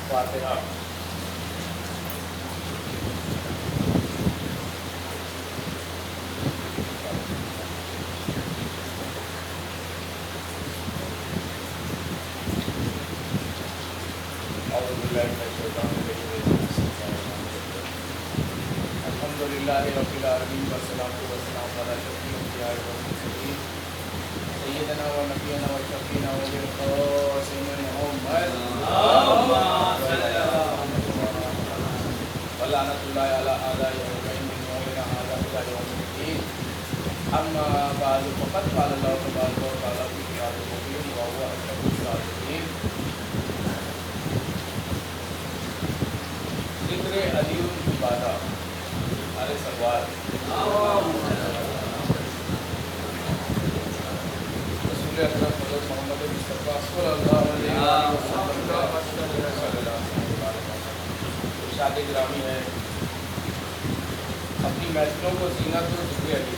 فاتحہ۔ اعوذ باللہ من الشیطان الرجیم۔ الحمدللہ رب العالمین والصلاۃ والسلام علی اشرف الانبیاء والمرسلین سیدنا و نبینا و شفیعنا و قاسم محمد ولعنۃ اللہ علی اعدائهم من یومنا ھذا الی یوم الدین۔ اما بعد فقد قال اللہ تبارک و تعالی فی کتابہ المبین وهو اصدق القائلین۔ ذکر علی العبادہ ہمارے سروار رسول اکرم حضرت محمد مصطفیٰ صلی اللہ علیہ وسلم کا ارشاد گرامی ہے، اپنی محفلوں کو زینت و ذکر علی۔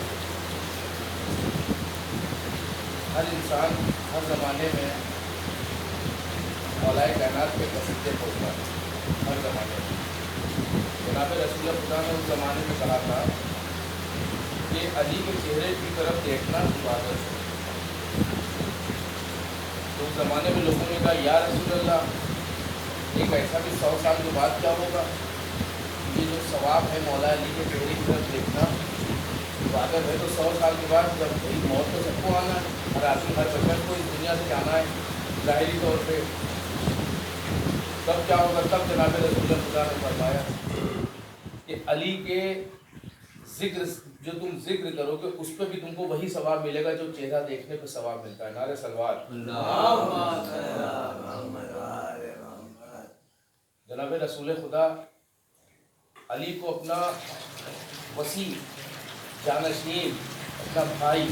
ہر انسان ہر زمانے میں مولا کائنات کے قصیدے پڑھتا ہے، ہر زمانے میں۔ جناب رسول خدا نے اس زمانے میں کہا تھا کہ علی کے چہرے کی طرف دیکھنا عبادت ہے۔ تو اس زمانے میں لوگوں نے کہا یا رسول اللہ، ایک ایسا بھی 100 سال کے بعد کیا ہوگا؟ یہ جو ثواب ہے مولا علی کے چہرے کی طرف دیکھنا عبادت ہے، تو 100 سال کے بعد جب بھائی موت تو سب کو آنا ہے، ہر آدمی ہر بشر کو اس دنیا سے جانا ہے ظاہری طور پہ، تب کیا ہوگا؟ تب جناب رسول خدا نے فرمایا کہ علی کے ذکر جو تم ذکر کرو گے اس پہ بھی تم کو وہی ثواب ملے گا جو چہرہ دیکھنے پہ ثواب ملتا ہے۔ نعرہ سلوات۔ جناب رسول خدا علی کو اپنا وسیع جانشین، اپنا بھائی،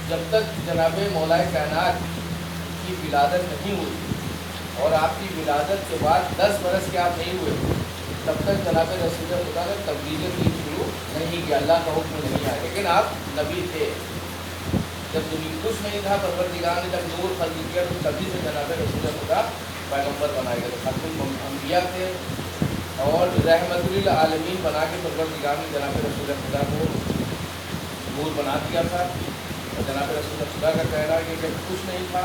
جب تک جناب مولا کائنات کی ولادت نہیں ہوئی اور آپ کی ولادت کے بعد 10 برس کے آپ نہیں ہوئے، تب تک جناب رسول خدا نے تبلیغ دین شروع نہیں کیا، اللہ کا حکم نہیں آیا، لیکن آپ نبی تھے۔ جب دنیا کچھ نہیں تھا، پروردگار نے جب نور خلق کیا تو تبھی سے جناب رسول خدا پیغمبر بنائے گئے، خاتم الانبیاء تھے اور رحمت للعالمین بنا کے پروردگار نے جناب رسول خدا کو نور بنا دیا تھا۔ اور جناب رسول خدا کا کہنا ہے کہ جب کچھ نہیں تھا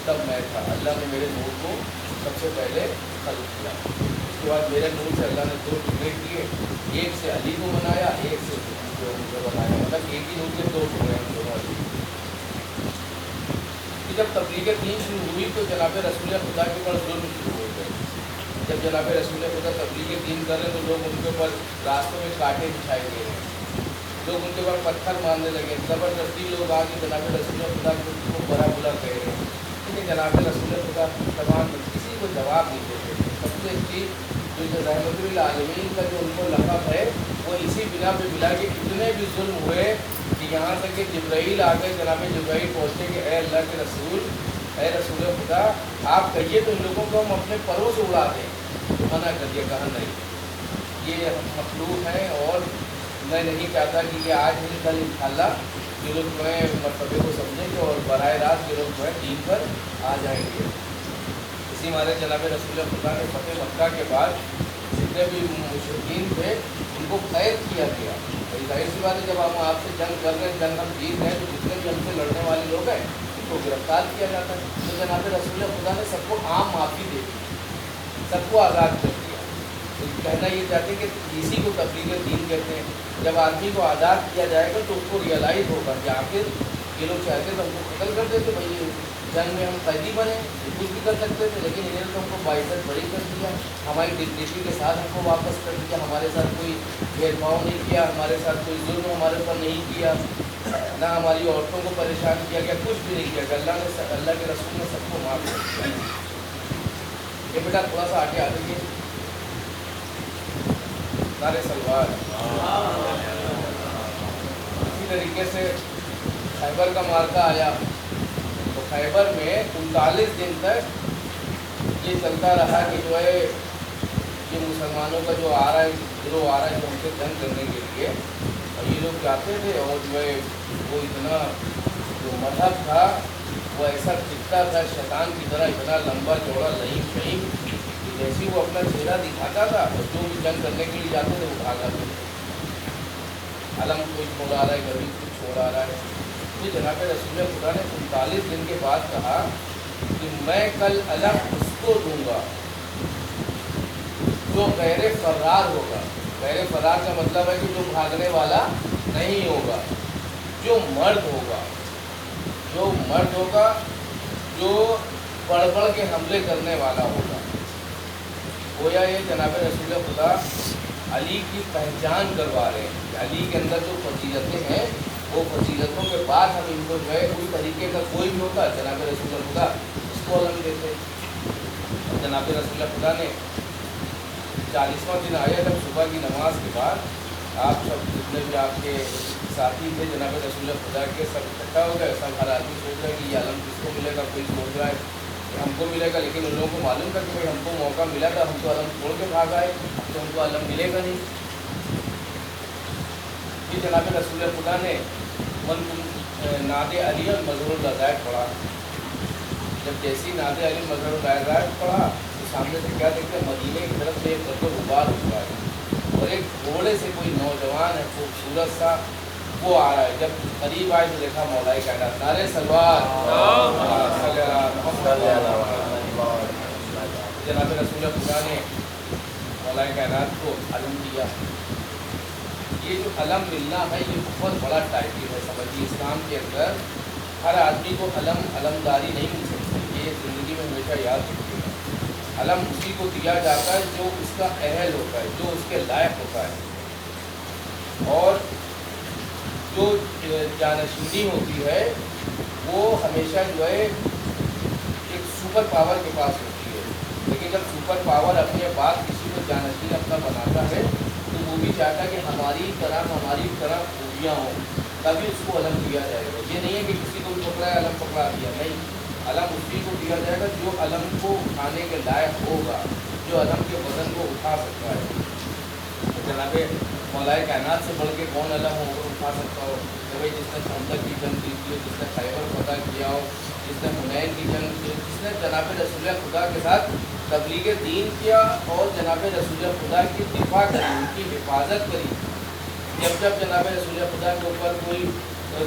تب میں تھا، اللہ نے میرے نور کو سب سے پہلے خلق کیا، اس کے بعد میرے نور سے اللہ نے 2 ٹکڑے کیے، ایک سے علی کو بنایا، ایک سے مجھے بنایا، مطلب ایک ہی نور کے 2 ٹکڑے ہیں دونوں علی۔ جب تبلیغ دین شروع ہوئی تو جناب رسول خدا کے اوپر ظلم شروع ہو گئے۔ جب جناب رسول خدا تبلیغ دین کر رہے تو لوگ ان کے اوپر راستوں میں کانٹے بچھائے گئے ہیں، لوگ ان کے اوپر پتھر مارنے لگے، زبردستی لوگ آ کے جناب رسول خدا کو برا بلا کہہ رہے ہیں، لیکن جناب رسول خدا تمام کسی کو جواب نہیں دیتے۔ سب سے چیز جو رحمت للعالمین کا جو ان کو لقب ہے وہ اسی بنا پہ ملا کہ اتنے بھی ظلم ہوئے کہ یہاں تک کہ جبرائیل آ کے جناب جبرائیل پہنچے کہ اے اللہ کے رسول، اے رسول خدا، آپ کہیے تو ان لوگوں کو ہم اپنے پروں سے اڑا دیں، تو منع کر دیا، کہا نہیں، یہ مخلوق ہیں اور میں نہیں چاہتا کہ یہ آج نہیں کل انشاءاللہ یہ لوگ جو ہیں مرتبے کو سمجھیں گے اور براہ راست یہ لوگ جو ہے دین پر آ جائیں گے۔ اسی ہمارے جناب رسول خدا نے فتح مکہ کے بعد جتنے بھی مشرکین تھے ان کو قید کیا گیا۔ ظاہر سی بات ہے جب ہم آپ سے جنگ کر رہے ہیں، جنگ ہم جیت رہے ہیں، تو جتنے بھی ہم سے لڑنے والے لوگ ہیں ان کو گرفتار کیا جاتا ہے۔ تو جناب رسول خدا نے سب کو عام معافی دے دی، سب کو آزاد کر دیا۔ تو کہنا یہ چاہتے ہیں کہ اسی کو تبلیغ دین کہتے ہیں۔ جب آدمی کو آزاد کیا جائے گا تو اس کو ریئلائز ہوگا کہ آخر یہ لوگ چاہتے تو ہم کو قتل کر دیتے، بھائی جنگ میں ہم قیدی بنے، کچھ بھی کر سکتے تھے، لیکن انہوں نے تو ہم کو باعزت بری کر دیا، ہماری ڈگنیٹی کے ساتھ ہم کو واپس کر دیا، ہمارے ساتھ کوئی بھید بھاؤ نہیں کیا، ہمارے ساتھ کوئی ظلم ہمارے اوپر نہیں کیا، نہ ہماری عورتوں کو پریشان کیا گیا، کچھ بھی نہیں کیا گیا۔ اللہ کے رسول نے سب کو معاف کر دیا۔ یہ بیٹا تھوڑا سا آگے آ جائیے، نعرہ سلوات۔ اسی طریقے سے خیبر کا معرکہ آیا تو خیبر میں 39 دن تک یہ چلتا رہا کہ جو ہے یہ مسلمانوں کا جو آ رہا ہے گروہ آ رہا ہے جو ان سے جنگ کرنے کے لیے، اور یہ لوگ جاتے تھے اور جو ہے وہ اتنا جو مذہب تھا وہ ایسا دکھتا تھا شیطان کی طرح، اتنا لمبا چوڑا لئیم شئیم जैसे ही वो अपना चेहरा दिखाता था तो जो भी जंग करने के लिए जाते थे वो भागा थे। अलम कोई छोड़ आ रहा है, कभी कुछ छोड़ आ रहा है। तो जनाब रसूल खुदा ने 39 दिन के बाद कहा कि मैं कल अलम उसको दूंगा जो गैर फरार होगा। गैर फरार का मतलब है कि जो भागने वाला नहीं होगा, जो मर्द होगा, जो मर्द होगा, जो बढ़ बढ़ के हमले करने वाला होगा। गोया ये जनाब रसूल खुदा अली की पहचान करवा रहे हैं। अली के अंदर जो फजीलतें हैं वो फजीलतों के बाद हम इनको जो है उस तरीके का कोई भी होता जनाब रसूल खुदा उसको अलग देते। जनाब रसूल खुदा ने 40वां दिन आया जब सुबह की नमाज के बाद आप सब जितने भी आपके साथी थे जनाब रसूल खुदा के सब इकट्ठा हो गए। सब हर आदमी सोच रहा है कि ये आलम किसको मिलेगा, कोई सोच रहा है कि हमको मिलेगा, लेकिन उन लोगों को मालूम था कि भाई हमको मौका मिला था, हम तो आलम छोड़ के भाग आए, तो हमको आलम मिलेगा नहीं। कि जनाब रसूल खुदा ने मन नादे अली मज़हरुल रज़ायत पढ़ा। जब जैसी नादे अली मज़हरुल रज़ायत पढ़ा तो सामने से क्या देखते हैं, मदीने की तरफ से एक रजब गुबार उठा है और एक घोड़े से कोई नौजवान है खूबसूरत सा वो आ रहा है। जब करीब आए तो देखा मौलाई कायनात नारे सलवार जनाब रसूल खुदा ने मौलाई कायनात को अलम दिया। ये जो अलम मिलना है ये बहुत बड़ा टाइटल है, समझिए। इस्लाम के अंदर हर आदमी को अलमदारी नहीं मिल सकती, ये ज़िंदगी में हमेशा याद रखिएगा। अलम उसी को दिया जाता है जो उसका अहल होता है, जो उसके लायक होता है। और जो जानशीनी होती है वो हमेशा जो है एक सुपर पावर के पास होती है, लेकिन जब सुपर पावर अपने बाद किसी को जानशीन अपना बनाता है तो वो भी चाहता है कि हमारी तरह खूबियाँ हों, तभी उसको अलम दिया जाएगा। ये नहीं है कि किसी को भी पकड़ा है अलम पकड़ा दिया, नहीं। अलम उसी को दिया जाएगा जो अलम को उठाने के लायक होगा, जो अलम के वजन को उठा सकता है। तो जनाब मौलाए कायनात से बढ़ के कौन अलम होकर उठा सकता हो? तो भाई जिसने खंदक की जंग जीती हो, जिसने खैबर फतह किया हो, जिसने हुनैन की जंग की, जिसने जनाब रसूल खुदा के साथ तबलीग दीन किया और जनाब रसूल खुदा की दिफा करी, उनकी हिफाजत करी। जब जनाब रसूल खुदा के ऊपर कोई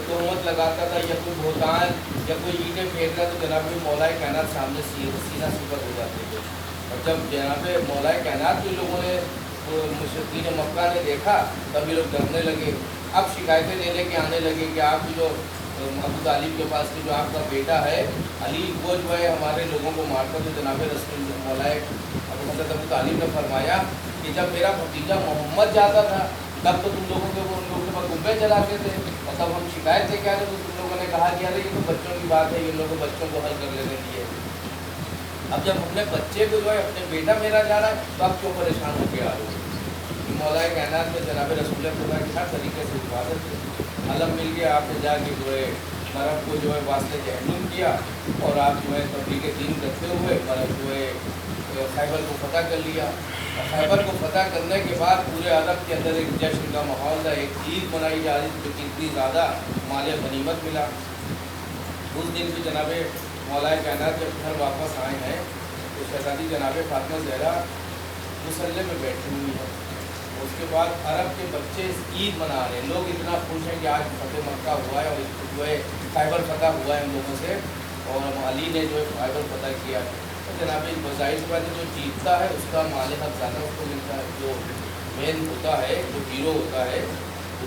तोहमत लगाता था या कोई भोतान या कोई ईंटें फेंकता तो जनाब मौलाए कायनात सामने सीना सिपर हो जाते थे। और जब जनाब मौलाए कायनात के लोगों ने मुशरिकीन मक्का ने देखा तब ये लोग डरने लगे। अब शिकायतें देने के आने लगे कि आप जो अबू तालिब के पास जो आपका बेटा है अली वो जो है हमारे लोगों को मारता। तो जनाब रसूल मौलाए हज़रत अबू तालिब ने फरमाया कि जब मेरा भतीजा मोहम्मद जाता था तब तो तुम लोगों के वो उन लोगों के पास गुब्बे चलाते थे और तब हम शिकायत से क्या थे तो तुम लोगों ने कहा कि अरे ये तो बच्चों की बात है, इन लोगों को बच्चों को हल कर लेने दिए। अब जब अपने बच्चे को जो है अपने बेटा मेरा जा रहा है तो आप क्यों परेशान होकर आ रहे हो? मौलाए कायनात में जनाब रसूल खुदा की हर तरीके से हिफाजत की। अलम मिल गया, आपने जाके जो है मरब को जो है वास्ते जहन्नुम किया और आप जो है तबलीग दीन करते हुए मरब जो है खैबर को फतह कर लिया। और खैबर को फतह करने के बाद पूरे अरब के अंदर एक जश्न का माहौल था, एक ईद मनाई जा रही थी जो इतनी ज़्यादा माल गनीमत मिला। उस दिन भी जनाब मौलाए कायनात जब घर वापस आए हैं तो शहज़ादी जनाब फातिमा ज़हरा मुसल्ले में बैठी हुई है। उसके बाद अरब के बच्चे ईद मना रहे हैं, लोग इतना खुश हैं कि आज फतेह मक्का हुआ है और जो है खैबर फतह हुआ है इन लोगों से और अली ने जो है खैबर फतह किया। तो जनाब बज़ाहिर बात जो जीतता है उसका माल हक़ ज़्यादा उसको मिलता है, जो मेन होता है जो हीरो होता है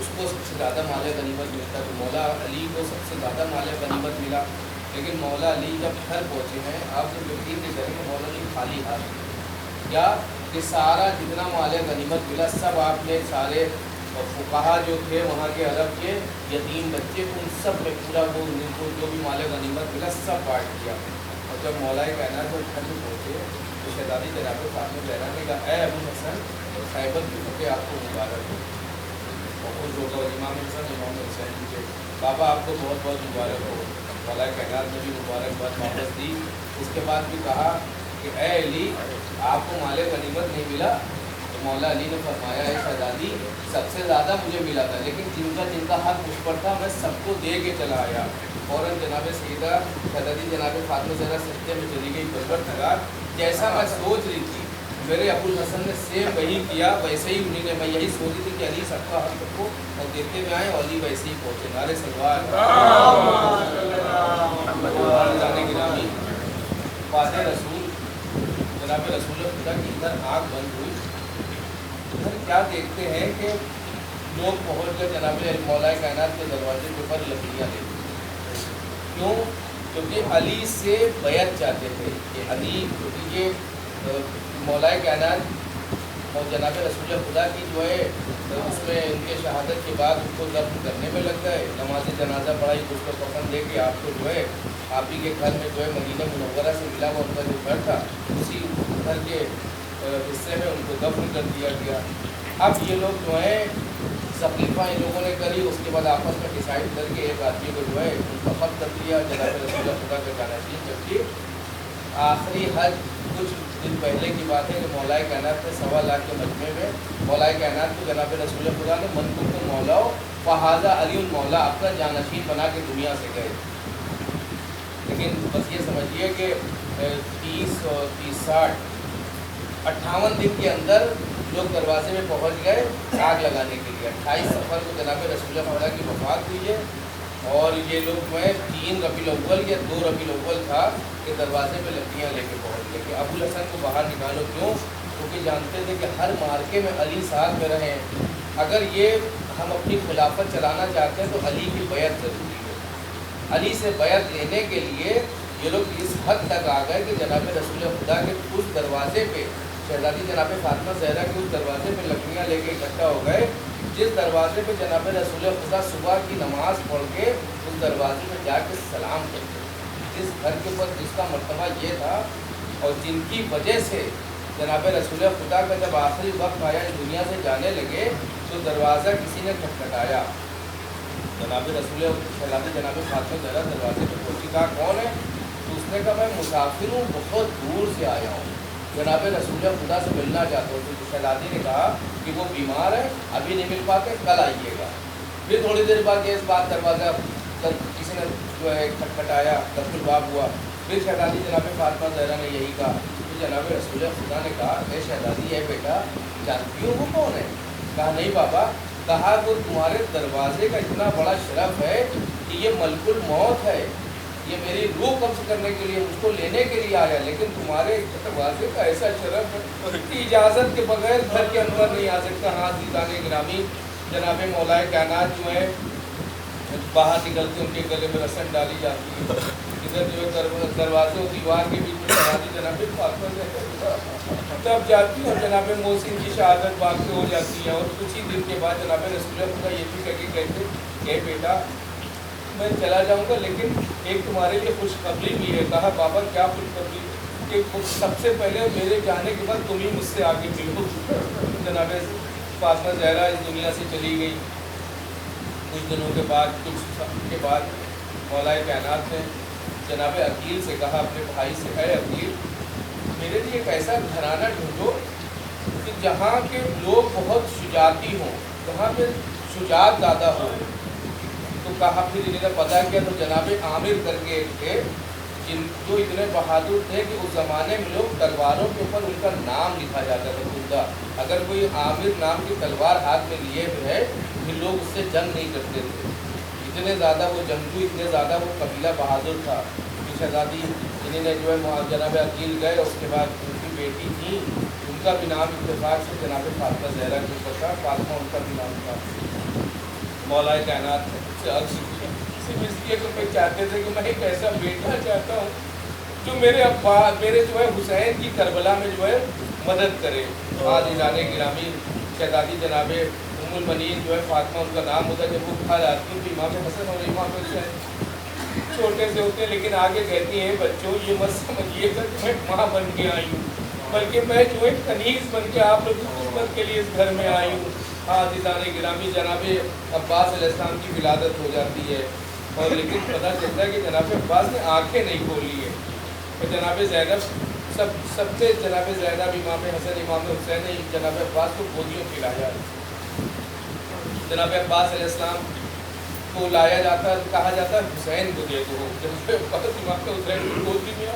उसको सबसे ज़्यादा माल गनीमत मिलता है। तो मौला अली को सबसे ज़्यादा माल गनीमत मिला। लेकिन मौला अली जब घर पहुँचे हैं आप जब यकीन नहीं करेंगे मौला अली खाली हाथ क्या कि सारा जितना माल गनीमत मिला सब आपने सारे फुक़हा जो थे वहाँ के अरब के यतीम बच्चे उन सब में पूरा वो उनको जो भी माल गनीमत मिला सब बांट दिया। और जब मौलाए कायनात जब घर में पहुँचे तो शहज़ादी जनाब फातिमा ज़हरा ने कहा ऐ अबू हसन खैबर की फतेह आपको मुबारक हो। और खुश होगा इमाम हसन इमाम हुसैन के बाबा आपको बहुत बहुत मुबारक हो। मौलाए कायनात ने भी मुबारकबाद वापस दी। उसके बाद भी कहा कि ऐ अली आपको माल गनीमत नहीं मिला? तो मौला अली ने फरमाया है शहज़ादी सबसे ज़्यादा मुझे मिला था, लेकिन जिनका हक़ मुझ पर था मैं सबको दे के चला आया। फ़ौरन जनाब सईदा शहज़ादी जनाब फातिमा ज़हरा सजदे में चली गई। परवरदिगार जैसा मैं सोच रही थी میرے ابو الحسن نے سیم وہی کیا، ویسے ہی انہیں نے، میں یہی سوچی تھی کہ علی سب کا حق رکھو اور دیتے میں آئے، اور علی ویسے ہی پہنچے. نعرے سلوات. جانے گرامی فاتح رسول جناب رسول خدا کی ادھر آنکھ بند ہوئی. ادھر کیا دیکھتے ہیں کہ لوگ پہنچ گئے جناب مولا کائنات کے دروازے کے اوپر لکڑیاں لے. کیوں؟ کیونکہ علی سے بیعت چاہتے تھے کہ علی، کیونکہ یہ مولا کائنات اور جناب رسول خدا کی جو ہے اس میں ان کے شہادت کے بعد ان کو دفن کرنے میں لگ گئے. نماز جنازہ پڑھائی، اس کو پسند دے کے آپ کو جو ہے آپ ہی کے گھر میں جو ہے مدینہ منورہ سے ملا ہوا ان کا جو گھر تھا، اسی گھر کے حصے میں ان کو دفن کر دیا گیا. اب یہ لوگ جو ہیں تکلیفہ ان لوگوں نے کری، اس کے بعد آپس میں ڈیسائڈ کر کے ایک آدمی کو جو ہے منتخب کر دیا جناب رسول خدا کا جانشین. جبکہ آخری حج کچھ دن پہلے کی بات ہے کہ مولا کائنات نے 1.25 لاکھ کے مجمع میں مولا کائنات کو جناب رسول خدا نے منقول کو مولا فہذا علی المولا اپنا جانشین بنا کے دنیا سے گئے. لیکن بس یہ سمجھیے کہ 30 اور 60 58 دن کے اندر لوگ دروازے میں پہنچ گئے آگ لگانے کے لیے. 28 صفر کو جناب رسول خدا کی وفات ہوئی ہے، اور یہ لوگ میں 3 ربیع الاول یا 2 ربیع الاول تھا کہ دروازے پہ لکڑیاں لے کے پہنچ گئے کہ ابو الحسن کو باہر نکالو. کیوں؟ کیونکہ جانتے تھے کہ ہر مارکے میں علی ساتھ میں رہے ہیں. اگر یہ ہم اپنی خلافت چلانا چاہتے ہیں تو علی کی بیعت ضروری ہے. علی سے بیعت لینے کے لیے یہ لوگ اس حد تک آ گئے کہ جناب رسول خدا کے اس دروازے پہ، شہزادی جناب فاطمہ زہرا کے اس دروازے پہ لکڑیاں لے کے اکٹھا ہو گئے، جس دروازے پہ جناب رسول خدا صبح کی نماز پڑھ کے اس دروازے میں جا کے سلام کرتے. جس گھر کے اوپر جس کا مرتبہ یہ تھا اور جن کی وجہ سے جناب رسول خدا کا جب آخری وقت آیا اس دنیا سے جانے لگے تو دروازہ کسی نے کھٹکھٹایا. جناب رسول شہزادی جناب فاطمہ زہرا دروازے پہ پہنچی. کہا کون ہے؟ تو اس نے کہا میں مسافر ہوں، بہت دور سے آیا ہوں، جناب رسول خدا سے ملنا چاہتا ہوں. تو شہزادی نے کہا کہ وہ بیمار ہے، ابھی نہیں مل پاتے، کل آئیے گا. پھر تھوڑی دیر بعد یہ اس بات دروازہ کسی نے جو ہے کھٹکھٹایا، دست الباب ہوا. پھر شہزادی جناب فاطمہ زہرا نے یہی کہا. پھر جناب رسول خدا نے کہا اے شہزادی ہے بیٹا، جانتی ہو وہ کون ہے؟ کہا نہیں بابا. کہا وہ تمہارے دروازے کا اتنا بڑا شرف ہے کہ یہ ملک الموت ہے، یہ میری روح قبض کرنے کے لیے، مجھ کو لینے کے لیے آیا، لیکن تمہارے دروازے کا ایسا شرف ہے کہ اجازت کے بغیر گھر کے اندر نہیں آ سکتا. ہاں عزیزان گرامی، جناب مولا کائنات جو ہے باہر نکلتے ان کے گلے میں رسن ڈالی جاتی ہے. ادھر جو ہے دروازے اور دیوار کے بیچ میں شہزادی جناب فاطمہ زہرا تب جاتی ہے اور جناب محسن کی شہادت واقع ہو جاتی ہے. اور کچھ ہی دن کے بعد جناب رسول خدا یہ بھی کہہ کے کہتے کہ بیٹا میں چلا جاؤں گا لیکن ایک تمہارے لیے خوشخبری بھی ہے. کہا بابا کیا خوشخبری؟ کہ سب سے پہلے میرے جانے کے بعد تم ہی مجھ سے آگے ملو. جناب فاطمہ زہرا اس دنیا سے چلی گئی. کچھ دنوں کے بعد، کچھ کے بعد مولا کائنات نے جناب عقیل سے کہا، اپنے بھائی سے، اے عقیل میرے لیے ایک ایسا گھرانہ ڈھونڈو کہ جہاں کے لوگ بہت شجاعتی ہوں، جہاں پہ شجاعت زیادہ ہو. تو کہا پھر انہیں نے پتہ کیا تو جناب عامر کر کے ایک تھے جو اتنے بہادر تھے کہ اس زمانے میں لوگ تلواروں کے اوپر ان کا نام لکھا جاتا تھا خدا. اگر کوئی عامر نام کی تلوار ہاتھ میں لیے ہوئے ہے پھر لوگ اس سے جنگ نہیں کرتے تھے. اتنے زیادہ وہ جنگجو، اتنے زیادہ وہ قبیلہ بہادر تھا. شہزادی انہیں نے جو ہے جناب عقیل گئے، اس کے بعد ان کی بیٹی تھی، ان کا بھی نام اتفاق سے جناب فاطمہ زہرا کے اوپر تھا. فاطمہ ان کا بھی نام تھا. مولا کائنات سے عرض کیا صرف اس لیے کہ میں چاہتے تھے کہ میں ایک ایسا بیٹا چاہتا ہوں جو میرے جو ہے حسین کی کربلا میں جو ہے مدد کرے. عزیزان گرامی، شہزادی جناب ام المنین جو ہے فاطمہ ان کا نام ہوتا ہے. جب وہ کھا جاتی ہیں تو امام حسن اور امام حسین چھوٹے سے ہوتے ہیں، لیکن آگے کہتی ہیں بچوں یہ مت سمجھیے گا کہ میں ماں بن کے آئی ہوں، بلکہ میں جو ہے کنیز بن کے آپ لوگوں کی خدمت کے لیے اس گھر میں آئی ہوں. عزیزان گرامی، جناب عباس علیہ السلام کی ولادت ہو جاتی ہے اور لیکن پتہ چلتا ہے کہ جناب عباس نے آنکھیں نہیں کھولی ہے. اور جناب زینب سب سے جناب زینب امام حسن امام حسین نے جناب عباس کو گودیوں کھلایا. جناب عباس علیہ السلام کو لایا جاتا، کہا جاتا ہے حسین کو دے دو. جناب عباس امام حسین کو گودی میں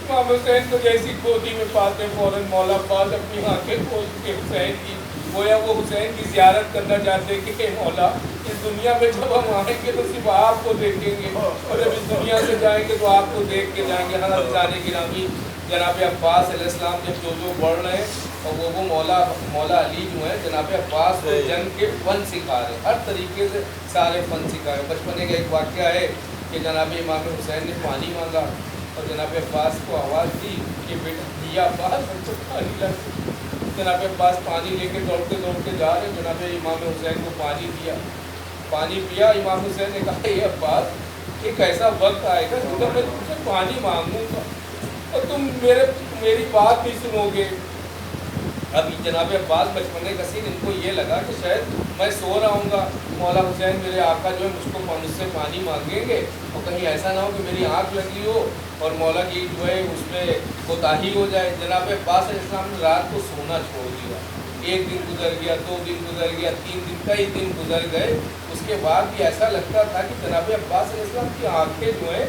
امام حسین کو جیسی گودی میں پاتے فوراً مولا عباس اپنی آنکھیں کھول کے حسین کی گویا وہ حسین کی زیارت کرنا چاہتے کہ اے مولا اس دنیا میں جب ہم آئیں گے تو صرف آپ کو دیکھیں گے اور جب اس دنیا سے جائیں گے تو آپ کو دیکھ کے جائیں گے. حضرت جانے گرامی جناب عباس علیہ السلام جب جو بڑھ رہے ہیں اور وہ مولا علی جو ہیں جناب عباس کو جنگ کے فن سکھا رہے ہیں, ہر طریقے سے سارے فن سکھا رہے ہیں. بچپنے کا ایک واقعہ ہے کہ جناب امام حسین نے پانی مانگا اور جناب عباس کو آواز دی کہ بیٹا دیا عباس ہم کو پانی لگ. جناب عباس پانی لے کے دوڑتے جا رہے, جناب امام حسین کو پانی دیا, پانی پیا. امام حسین نے کہا یہ عباس ایک ایسا وقت آئے گا جب میں تم سے پانی مانگوں گا اور تم میری بات نہیں سنو گے. ابھی جناب عباس بچپنے کا سین ان کو یہ لگا کہ شاید میں سو رہا ہوں گا, مولا حسین میرے آقا جو ہے مجھ سے پانی مانگیں گے اور کہیں ایسا نہ ہو کہ میری آنکھ لگی ہو اور مولا کی جو ہے اس میں کوتاہی ہو جائے. جناب عباس علیہ السلام نے رات کو سونا چھوڑ دیا. ایک دن گزر گیا, 2 دن گزر گیا, 3 دن, کئی دن گزر گئے. اس کے بعد بھی ایسا لگتا تھا کہ جناب عباس علیہ السلام کی آنکھیں جو ہیں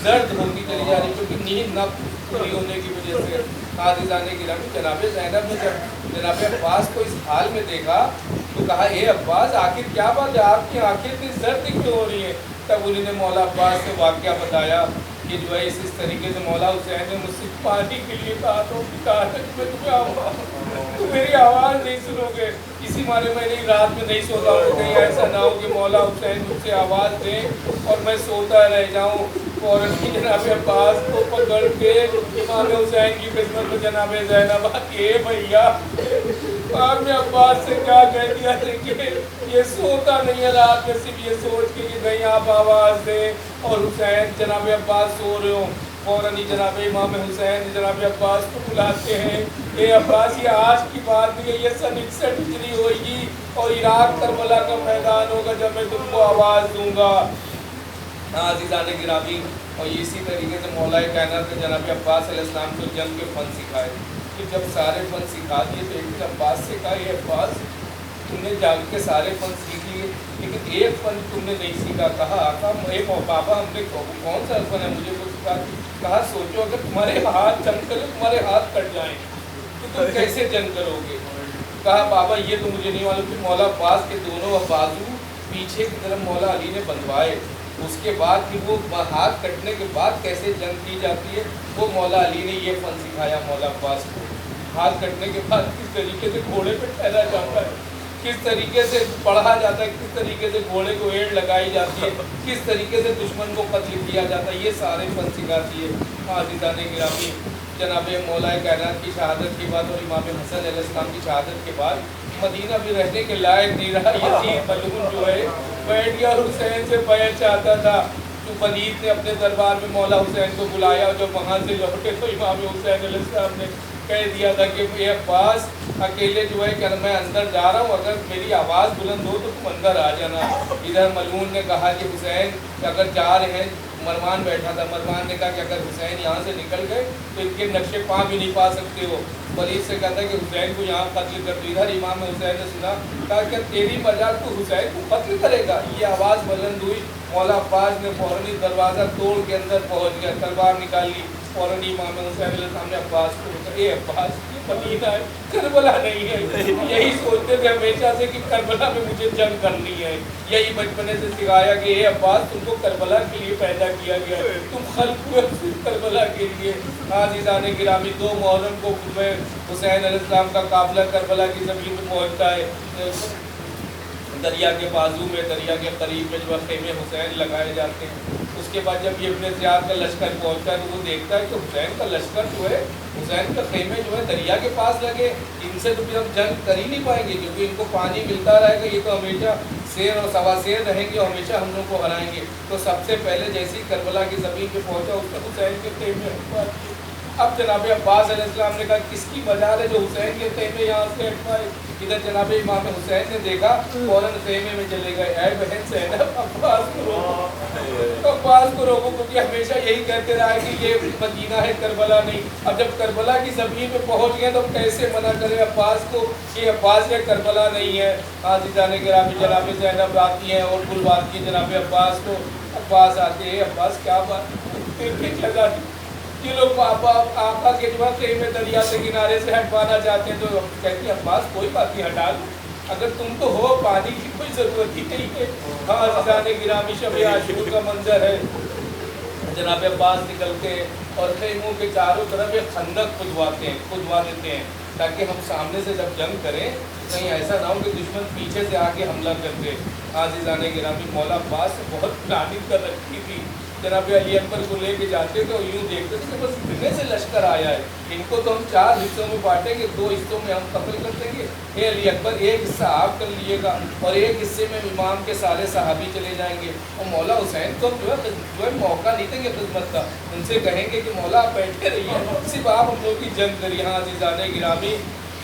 درد ہوتی چلی جا رہی کیونکہ نیند نہ پوری ہونے کی وجہ سے. عزیزان گرامی جناب زینب نے جب جناب عباس کو اس حال میں دیکھا تو کہا اے عباس آخر کیا بات ہے, آپ کی آنکھیں اتنی درد کیوں ہو رہی ہیں؟ تب انہوں نے مولا عباس سے واقعہ بتایا کہ جو ہے اس طریقے سے مولا حسین نے مجھ سے پانی کے لیے کہا تو کہا کہ میں تمہیں آواز میری آواز نہیں سنو گے, اسی مارے میں نہیں رات میں نہیں سوتا ہوں کہیں ایسا نہ ہو کہ مولا حسین مجھ سے آواز دیں اور میں سوتا رہ جاؤں. فوراً جناب عباس کو پکڑ کے امام حسین کی خدمت میں جناب زینب آتی ہے بھیا آپ نے عباس سے کیا کہہ دیا کہ یہ سوتا نہیں ہے رات میں صرف یہ سوچ کے کہ کہیں آپ آواز دیں اور حسین جناب عباس سو رہے ہوں. فوراً جناب امام حسین جناب عباس کو بلاتے ہیں, اے عباس یہ آج کی بات نہیں ہے, یہ 61 ہجری ہوئے گی اور عراق کربلا کا میدان ہوگا جب میں تم کو آواز دوں گا. عزیزان گرامی اور اسی طریقے سے مولا کائنات نے جناب عباس علیہ السلام کو جنگ کے فن سکھائے. کہ جب سارے فن سکھا دیے تو ایک دن عباس سے کہا یہ عباس تم نے جان کے سارے فن سیکھ لیے لیکن ایک فن تم نے نہیں سیکھا. کہا آقا بابا ہم نے کون سا فن ہے مجھے کو سکھا. کہا سوچو اگر تمہارے ہاتھ جنگ کرے تمہارے ہاتھ کٹ جائیں تو تم کیسے جنگ کرو گے؟ کہا بابا یہ تو مجھے نہیں معلوم. کہ مولا عباس کے دونوں بازو پیچھے کی طرف مولا علی نے بندھوائے, اس کے بعد کہ وہ ہاتھ کٹنے کے بعد کیسے جنگ کی جاتی ہے وہ مولا علی نے یہ فن سکھایا مولا عباس کو. ہاتھ کٹنے کے بعد کس طریقے سے گھوڑے پہ ٹھہرا جاتا ہے, کس طریقے سے پڑھا جاتا ہے, کس طریقے سے گھوڑے کو ایڑ لگائی جاتی ہے, کس طریقے سے دشمن کو قتل کیا جاتا ہے, یہ سارے فن سکھاتی ہے. عزیزان گرامی جناب مولا کائنات کی شہادت کے بعد اور امام حسن علیہ السلام کی شہادت کے بعد مدینہ بھی رہنے کے لائق نہیں رہا. یزید ملعون جو ہے بیٹھ گیا اور حسین سے بیعت چاہتا تھا. تو ولید نے اپنے دربار میں مولا حسین کو بلایا اور جب وہاں سے لوٹے تو امام حسین علیہ السلام نے کہہ دیا تھا کہ اے عباس اکیلے جو ہے کہ میں اندر جا رہا ہوں, اگر میری آواز بلند ہو تو تم اندر آ جانا. ادھر ملعون نے کہا کہ حسین اگر جا رہے ہیں, مروان بیٹھا تھا, مروان نے کہا کہ اگر حسین یہاں سے نکل گئے تو ان کے نقشے پاں بھی نہیں پا سکتے ہو. ولید سے کہتا ہے کہ حسین کو یہاں قتل کر دو. ادھر امام حسین نے سنا, کہا کہ تیری مجال تو حسین کو قتل کرے گا. یہ آواز بلند ہوئی, مولا عباس نے فوراً دروازہ توڑ کے اندر پہنچ گیا, تلوار نکال لی. فوراً امام حسین علیہ السلام نے عباس کو کہا اے عباس یہ مدینہ ہے کربلا نہیں ہے. یہی سوچتے تھے ہمیشہ سے کہ کربلا میں مجھے جنگ کرنی ہے. یہی بچپنے سے سکھایا کہ اے عباس تم کو کربلا کے لیے پیدا کیا گیا, تم خلق ہوئے صرف کربلا کے لیے. عزیزان گرامی 2 محرم کو حسین علیہ السلام کا قافلہ کربلا کی زمین میں پہنچتا ہے. دریا کے بازو میں, دریا کے قریب میں جو خیمے حسین لگائے جاتے ہیں. اس کے بعد جب یہ ابن زیاد کا لشکر پہنچتا ہے تو وہ دیکھتا ہے کہ حسین کا لشکر جو ہے, حسین کا خیمے جو ہے دریا کے پاس لگے, ان سے تو پھر ہم جنگ کر ہی نہیں پائیں گے کیونکہ ان کو پانی ملتا رہے گا, یہ تو ہمیشہ شیر اور سوا شیر رہیں گے, ہمیشہ ہم لوگ کو ہرائیں گے. تو سب سے پہلے جیسی کربلا کی زمین پہ پہنچا اس نے حسین کے خیمے. اب جناب عباس علیہ السلام نے کہا کس کی مجال ہے جو حسین کے خیمے یہاں سے ہٹوائے. ادھر جناب امام حسین نے دیکھا, فوراً خیمے میں چلے گئے. اے بہن زینب عباس کو روکو, عباس کو روکو, کیونکہ ہمیشہ یہی کہتے رہا ہے کہ یہ مدینہ ہے کربلا نہیں. اب جب کربلا کی زمین پہ پہنچ گئے تو کیسے منع کریں عباس کو کہ عباس یہ کربلا نہیں ہے. عزیزان گرامی جناب زینب آتی ہیں اور بلواتی ہیں جناب عباس کو. عباس آتے ہیں, عباس کیا بات لگا دی ये लोग पापा आका के जो है में दरिया से किनारे से हटवाना चाहते हैं, तो कहती है अब्बास कोई बात नहीं, हटा लो, अगर तुम तो हो, पानी की कोई ज़रूरत ही नहीं है। हाँ अज़ीज़ान गिरामी, शब आशूर का मंजर है। जनाब अब्बास निकलते हैं और खेमों के चारों तरफ एक खंदक खुदवा देते हैं, ताकि हम सामने से जब जंग करें कहीं ऐसा ना हो कि दुश्मन पीछे से आके हमला कर दे। आज़ीज़ान गिरामी, मौला अब्बास से बहुत प्लानिंग कर रखी थी। जनाब अली अकबर को लेके जाते तो यूँ देखते थे कि बस इतने से लश्कर आया है, इनको तो हम 4 हिस्सों में बांटेंगे, 2 हिस्सों में हम कत्ल कर देंगे। हे अली अकबर, एक हिस्सा आप कर लीजिएगा और एक हिस्से में इमाम के सारे सहाबी चले जाएंगे, और मौला हुसैन को जो है मौका नहीं देंगे खिदमत का, उनसे कहेंगे कि मौला आप बैठे रहिए, सिर्फ आप हम लोग की जंग करिए। हाँ अज़ीज़ान गिरामी,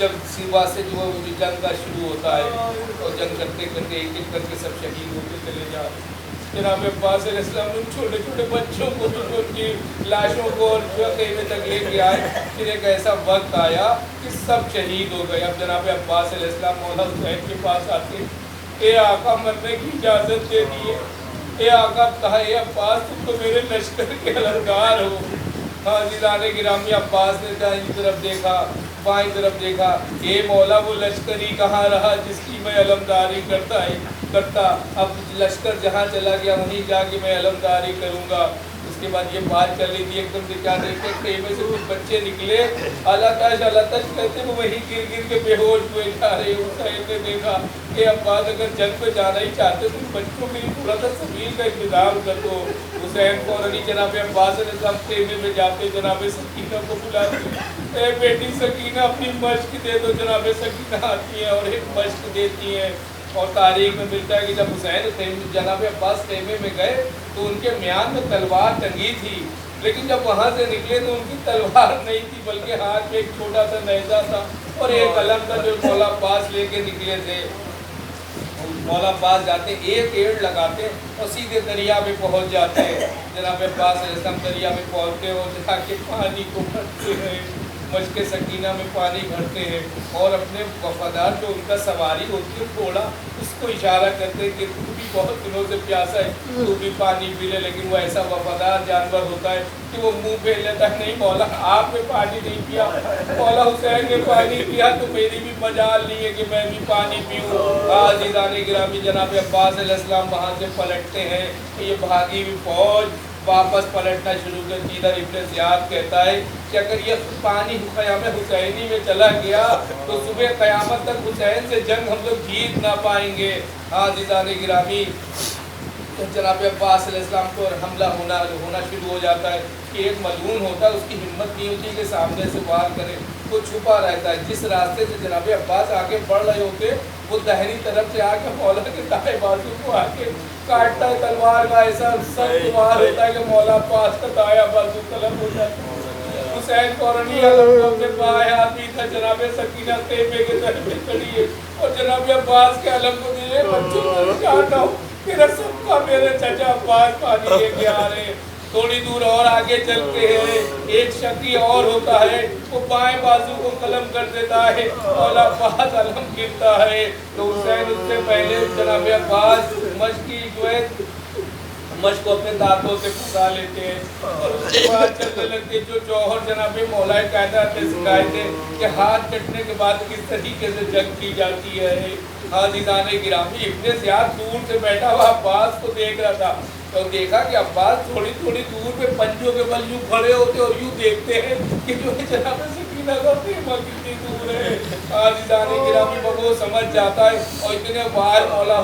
जब सिवा से जो जंग का शुरू होता है और जंग करते करते एक एक करके सब शहीद होते चले जा। जनाब अब्बास अलैहिस्सलाम उन छोटे छोटे बच्चों को जो उनकी लाशों को और जो खेमे तक लेके आए, फिर एक ऐसा वक्त आया कि सब शहीद हो गए। अब जनाब अब्बास अलैहिस्सलाम मौला हुसैन के पास आते, ए आका मरने की इजाज़त दे दी है। ए आका कहा, ए अब्बास तुम तो मेरे लश्कर के अलंकार हो। हाँ अज़ीज़ान गिरामी, अब्बास ने दाईं तरफ देखा, बाईं तरफ देखा, ए मौला वो लश्कर ही कहाँ रहा जिसकी मैं अलमदारी करता, अब लश्कर जहाँ चला गया वहीं जाके मैं अलमदारी करूँगा। उसके बाद ये बात चल रही थी, एकदम से क्या देखते खेमे से कुछ बच्चे निकले, अल्लाह तश कहते वो वहीं गिर गिर के बेहोश हुए जा रहे। हुसैन ने देखा कि अब्बास अगर जंग पे जाना ही चाहते तो बच्चों के लिए थोड़ा सा सबील का इंतजाम कर दो। हुसैन फौरन जनाब अब्बास अलैहिस्सलाम खेमे में जाते जनाब सकीना को बुलाते, ए बेटी सकीना अपनी मश्क दे दो। जनाब सकीना आती है और एक मश्क देती हैं, और तारीख में मिलता है कि जब हुसैन जनाब अब्बास खेमे में गए तो उनके म्यान में तलवार टंगी थी, लेकिन जब वहाँ से निकले तो उनकी तलवार नहीं थी, बल्कि हाथ में एक छोटा सा नेज़ा था और एक कलम था जो मौला अब्बास लेके निकले थे। मौला अब्बास जाते, एक एड़ लगाते और सीधे दरिया में पहुँच जाते हैं। जनाब अब्बास अलैहिस्सलाम दरिया में पहुँचते और जाके पानी को भरते हैं, मश्क सकीना में पानी भरते हैं और अपने वफादार जो उनका सवारी होती है घोड़ा, उसको इशारा करते हैं कि तू भी बहुत दिनों से प्यासा है, तू भी पानी पी ले। लेकिन वो ऐसा वफादार जानवर होता है कि वो मुंह फेर लेता है, नहीं मौला आपने पानी नहीं पिया, मौला हुसैन ने पानी पिया तो मेरी भी मजाल नहीं है कि मैं भी पानी पीऊँ। अज़ीज़ान गिरामी, जनाब अब्बास अलैहिस्सलाम वहाँ से पलटते हैं, ये भागी हुई फौज वापस पलटना शुरू कर दी। इधर इब्न ज़ियाद कहता है कि अगर ये पानी क़याम हुसैनी में चला गया तो सुबह क़यामत तक हुसैन से जंग हम लोग जीत ना पाएंगे। अज़ीज़ान गिरामी, तो जनाब अब्बास अलैहिस्सलाम को हमला होना शुरू हो जाता है कि एक मलून होता है, उसकी हिम्मत नहीं होती कि सामने से वार करे, वो छुपा रहता है। जिस रास्ते से जनाब अब्बास आगे बढ़ रहे होते वो दाहिनी तरफ से आके मौला के दाएं बाजू को आके काटता है तलवार का, ऐसा सब वार होता है कि मौला अब्बास का दायां बाजू तलब हो जाता है। हुसैन फौरनी अपने बाएं हाथी था, जनाब सकीना खेमे के सर पे खड़ी है और जनाब अब्बास के अलम को दिए, बच्चों को काटा मेरा सबका मेरे चचा अब्बास पानी लेके आ रहे हैं। थोड़ी दूर और आगे चलते हैं, एक शकी और होता है, वो बाएं बाजू को कलम कर देता है और अब्बास अलम गिरता है। तो हुसैन उससे पहले जनाब अब्बास मश्की जो है मश्क को अपने दांतों से फंसा लेते हैं और उसके बाद चलने लगते। जो जौहर जनाब मौलाए कायनात ने सिखाए थे कि हाथ कटने के बाद किस तरीके से जंग की जाती है। अज़ीज़ान गिरामी, इब्न ज़ियाद दूर से बैठा हुआ अब्बास को देख रहा था, तो देखा कि अब्बास थोड़ी थोड़ी दूर पे पंजों के बल यूँ खड़े होते और यूँ देखते हैं कि जो है जनाब सकीना का प्रेमा कितनी दूर है। अज़ीज़ान गिरामी वो समझ जाता है और इतने वार मौला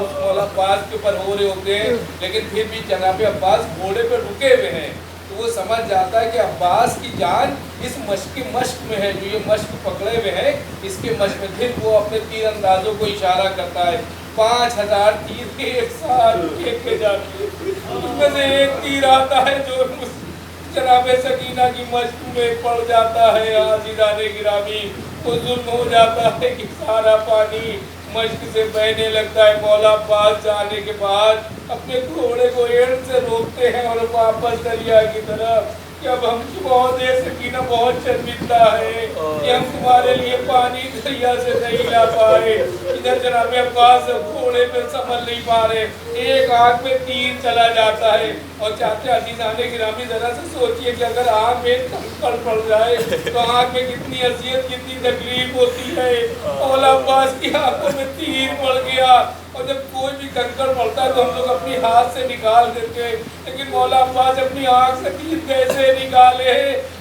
अब्बास के ऊपर हो रहे होते हैं, लेकिन फिर भी जनाब अब्बास घोड़े पर रुके हुए हैं। तो वो समझ जाता है कि अब्बास की जान इस मश्क में है, जो ये मश्क पकड़े हुए हैं इसके मश्क में। फिर वो अपने तीर अंदाजों को इशारा करता है, 5000 तीर एक साथ फेंके जाते हैं, उसमें से एक तीर आता है जो जनाब सकीना की मश्क में पड़ जाता है। अज़ीज़ान गिरामी, तो जुल्म हो जाता है कि सारा पानी मश्क से बहने लगता है। मौला अब्बास जाने के बाद अपने घोड़े को एड़ से रोकते हैं और वापस दरिया की तरफ कि अब हम बहुत देर से पीना बहुत शर्मिंदा है कि हम तुम्हारे लिए पानी दरिया से नहीं ला पाए। इधर जनाब अब्बास घोड़े पे संभल नहीं पा रहे, एक आंख में तीर चला जाता है। और चाचा अजीजाने गिरामी जरा से सोचिए कि अगर आंख में कंकड़ पड़ जाए तो आंख में कितनी अजियत कितनी तकलीफ होती है। मौला अब्बास की आंखों में तीर पड़ गया और जब कोई भी कंकड़ पड़ता है तो हम लोग अपनी हाथ से निकाल देते हैं, लेकिन मौला अब्बास अपनी आंख से तीर कैसे निकाले?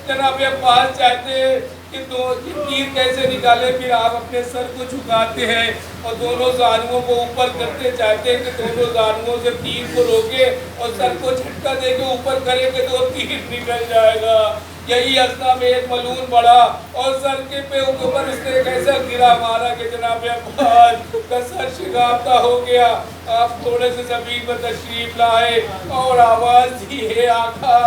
जनाब अब्बास चाहते हैं कि तीर कैसे निकाले, फिर आप अपने सर को झुकाते हैं और दोनों जानुओं को ऊपर करते, चाहते हैं कि दोनों जानुओं से तीर को रोके और सर को झटका दे के ऊपर करेंगे तो तीर निकल जाएगा। यही असना में एक मलून बढ़ा और सर के पे ऊपर उसने एक ऐसा गिरा मारा कि जनाब अब्बास का सर शिगाफ्ता हो गया। आप थोड़े से ज़मीन पर तशरीफ लाए और आवाज़ दी, है आका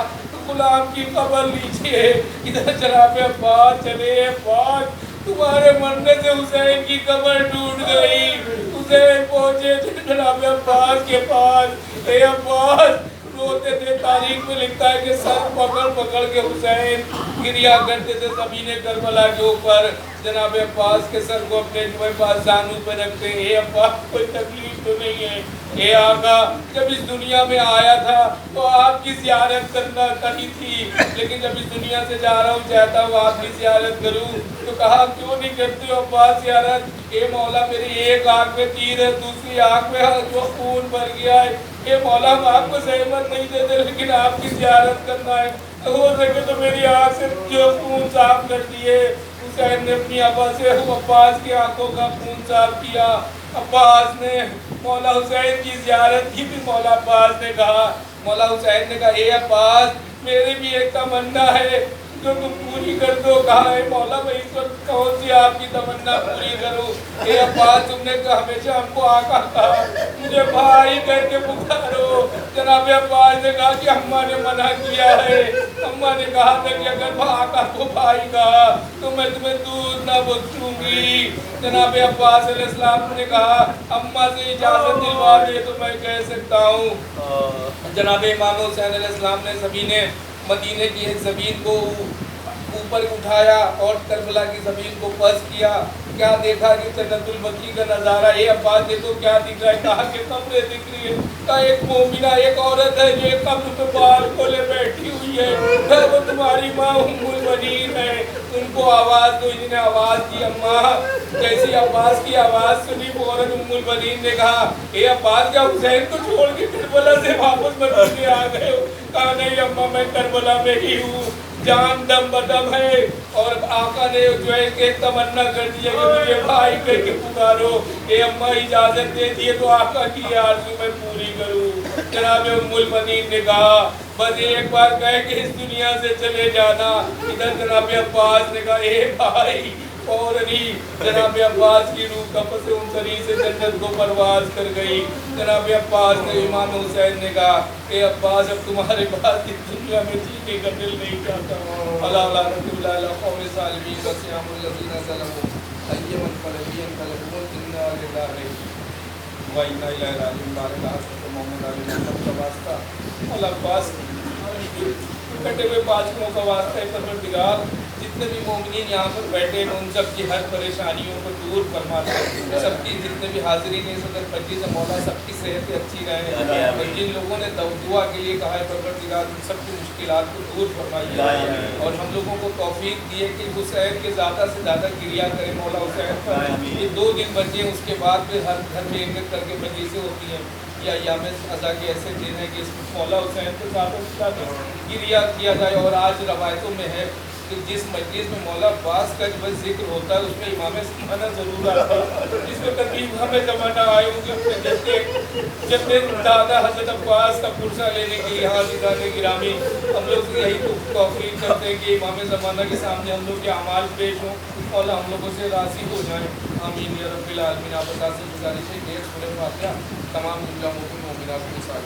गुलाम की खबर लीजिए। इधर जनाब अब्बास चले, अब्बास तुम्हारे मरने से हुसैन की कब्र टूट गई। हुसैन पहुंचे जनाब अब्बास के पास, हे अब्बास रोते थे। तारीख में लिखता है कि सर पकड़ पकड़ के हुसैन गिरिया करते थे ज़मीने करबला के ऊपर। जनाब अब्बास के सर को अपने पास जानू पे रखते, हे अब्बास कोई तकलीफ तो नहीं है? हे आका जब इस दुनिया में आया था तो आपकी ज़ियारत करना कही थी, लेकिन जब इस दुनिया से जा रहा हूँ चाहता हूँ आपकी ज़ियारत करूँ। तो कहा क्यों नहीं करते हो अब्बास ज़ियारत? हे मौला मेरी एक आँख में तीर है, दूसरी आँख में जो खून भर गया है। ये मौला हम आपको सहमत नहीं देते, लेकिन आपकी ज़ियारत करना है, तो हो सके तो मेरी आँख से जो खून साफ कर दिए। हुसैन ने अपनी आबा से अब्बास की आंखों का खून साफ किया। अब्बास ने मौला हुसैन की ज़ियारत की, भी मौला अब्बास ने कहा, मौला हुसैन ने कहा, ए अब्बास मेरी भी एक तमन्ना है जो तुम पूरी कर दो। कहा है मौला मैं इस वक्त कौन सी आपकी तमन्ना पूरी करूं? ए अब्बास तुमने तो हमेशा हमको आका कहा, मुझे भाई करके पुकारो। जनाब अब्बास ने कहा कि अम्मा ने मना किया है, अम्मा ने कहा था कि अगर आका को भाई कहा तो मैं तुम्हें दूध ना बख्शूंगी। जनाब अब्बास अलैहिस्सलाम ने कहा अम्मा से इजाज़त दिलवा दे तो मैं कह सकता हूँ। जनाब इमाम हुसैन अलैहिस्सलाम ने ज़मीने मदीने की एक ज़मीन को ऊपर उठाया और करबला की ज़मीन को पस किया। क्या देखा कि जन्नतुल बकी का नज़ारा। ये अब्बास देखो क्या दिख रहा है? कहा कि कब्र दिख रही है। कहा एक मोमिना एक औरत है जो एक कब्र पे बाल खोले बैठी हुई है, वो तुम्हारी माँ उम्मुल बनीन है। उनको आवाज़ दो। इन्होंने आवाज़ दी अम्मा। जैसी अब्बास की आवाज़ सुनी फौरन उम्मुल बनीन ने कहा ए अब्बास क्या हुसैन को छोड़ के करबला से वापस मदीने आ गए हो? कहा नहीं अम्मा मैं करबला में ही हूँ, जान दम बदम है। और आका ने जो है एक तमन्ना कर दी है कि मुझे भाई करके पुकारो। ए अम्मा इजाज़त दे दिए तो आका की आरज़ू मैं पूरी करूँ। जनाब उम्मुल बनीन ने कहा बस एक बार कह के इस दुनिया से चले जाना। इधर जनाब अब्बास ने कहा ए भाई, और जनाब अब्बास की रूह कब्र से उनसरी से जन्नत को परवाज कर गई। जनाब अब्बास ने इमाम हुसैन ने कहा कि अब्बास अब तुम्हारे पास इस दुनिया में जीने का दिल नहीं चाहता। अल्लाह रसूल अल्लाह कौम सालिमीन व सियामुल लज़ीना ज़लमू अय्यमन फलबियन फलबुन इन्ना लिल्लाहि व इन्ना इलैहि राजिऊन। बारकात मोहम्मद अली मोहम्मद का वास्ता अल्लाह अब्बास कटे हुए पाँचों का वास्ता है। परवरदिगार जितने भी मोमिनीन यहाँ पर बैठे हैं उन सब की हर परेशानियों को दूर फरमा दे। सबकी जितने भी हाजिरीन है सदर फजी से मौला सबकी सेहत अच्छी रहे। और जिन लोगों ने दुआ के लिए कहा है परवरदिगार उन सबकी मुश्किलात को दूर फरमाइए और हम लोगों को तौफीक दिए कि हुसैन के ज़्यादा से ज़्यादा क्रिया करें मौला हुसैन पर। ये 2 दिन बचे उसके बाद फिर हर घर में एक करके मजलिसें होती हैं या याम अज़ा के ऐसे दिन है कि इसमें मौला हुसैन को ज़्यादा से ज़्यादा क्रिया किया जाए। और आज रवायतों में है कि जिस मजलिस में मौला अब्बास का जब जिक्र होता है उसमें इमाम ज़माना ज़रूर आता है, जिसमें कभी हमें ज़माना आए होंगे जैसे जब दादा हज़रत अब्बास का पुरसा लेने के लिए हाज़िरान गिरामी हम लोग यही तौफ़ीक़ करते हैं कि इमाम ज़माना के सामने हम लोग के अमाल पेश हों, मौला हम लोगों से राज़ी हो जाएँ। आमीन या रब्बिल आलमीन। आप बता से गुजारिश है कि सूरह फातिहा तमाम मोमिनात के साथ